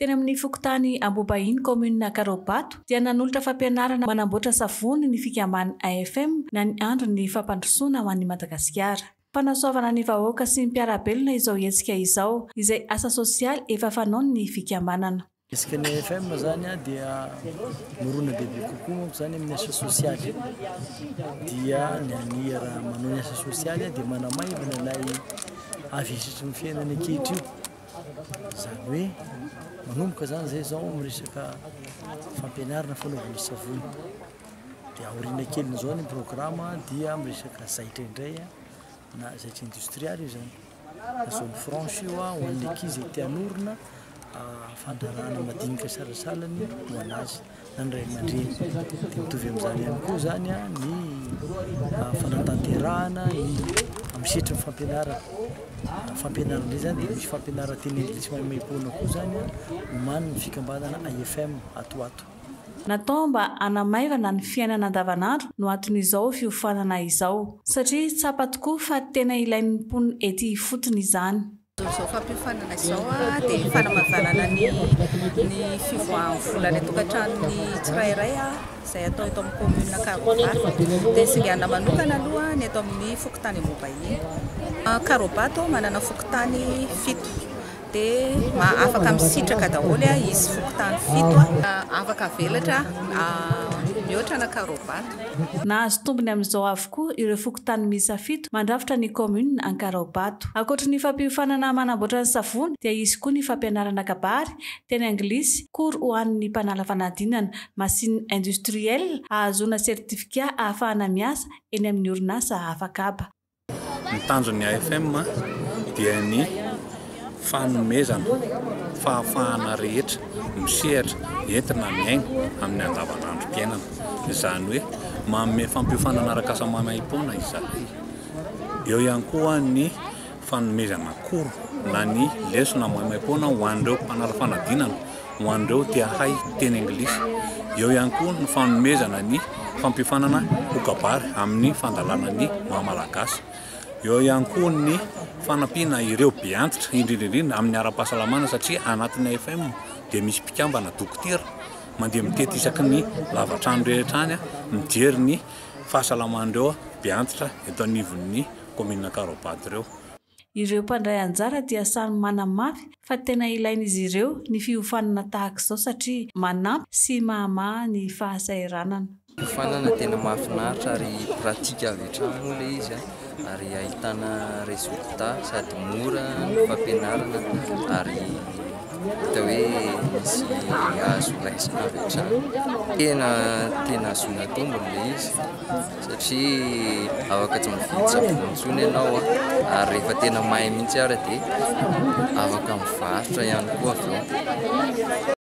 Teny amin'ny fokontany Ambohibainy commune Karobato dia nanolotra fampianarana manamboatra savony ny fikamban'ny AFM na ny andro ny fampandrosoana ho an'i Madagasikara. Fanasoavana ny vahoaka sy ny mpiarabelona izao hetsika izao izay asa sosialy efa fanaony ny fikambanana. Isika ny AFM zany dia morona bebe kokoa moa zany amin'ny asa sosialy. Dia ny anira manao asa sosialy dia manamaivana ilay avisitry ny fiainana ankehitriny. Zany hoe manomboka zany zay zao miresaka fampianarana fanaovana savony. Dia aoriana kely zao ny programa dia miresaka zaitra indray na zaitra industrialy zany. Zone franche io ho an'ny ankizy tia hanorina fandarana madinika sarasalany ho anazy na ny ray aman-dreny. Dia mitovy amin'izany ihany koa zany ny fanatanterahana ny amisitrany fampianarana zany dia misy fampianaran-teny anglisy maimaimpona koa zany omany ny fikambanana AFM atoato. Natao mba hanamaivana ny fiainana andavanandro no aton'izao fiofanana izao satria tsapa tokoa fa tena ilain'ny mponina ety fotony izany. Zao fampifanana izao dia fanamavanana ny fivoahan'ny vola ny tokantranony tsirairay izay atao eto amin'ny commune Karobato. Dia singana manokana aloha ny eto amin'ny fokontany Ambohibainy. Karobato manana fokontany 7 dia afaka misitraka daholo izy fokontany 7 afaka velatra mihoatra na Karobato. Nahazo tombony amin'izao avokoa ireo fokontany miisa 7 mandrafitra ny commune Karobato. Ankoatra ny fampiofanana manamboatra ny savony dia izy koa ny fampianarana kabary, teny anglisy, kory ho an'ny mpanala fanadinana, machine industrielle, ahazoana sertifika ahafahana miasa eny amin'ny orinasa hafakaba. Ny tanjon'ny AFM dia ny fanomezana fahafahana rehetra misehatra entina miaina amin'ny andavanandrom-piainana. Izany hoe manome fampiofanana ara-kasamamaim-poana izany. Eo ihany koa ny fanomezana koro na ny lesona maimaimpona ho an'ireo mpanala fanadinana, ho an'ireo tia hay teny anglisy. Eo ihany koa ny fanomezana ny fampiofanana kabary amin'ny fandalana ny mahamalagasy. Eo ihany koa ny fanampiana ireo beantitra indrindra amin'ny ara-pahasalamana satria anatin'ny AFM dia misy mpikambana dokotera mandeha mitety isaky ny lavatrano rehetra any mijery ny fahasalaman'ireo beantitra eto anivon'ny commune Karobato ireo. Ireo mpandray anjara dia samy manamafy fa tena ilain'izy ireo ny fiofanana tahaka izao satria manampy sy mahamaha ny fahasairanana. Fiofanana tena mahafinaritra ary pratika avy hatrany ilay izy ary ahitana resultat sady mora ny fampianarana ary hita hoe misy azo raisina avy hatrany. Tena azona tombony ilay izy satria afaka tsy mividy savony intsony ianao ary rehefa tena mahay mihitsy ara dia afaka mivarotra ihany koa avy eo.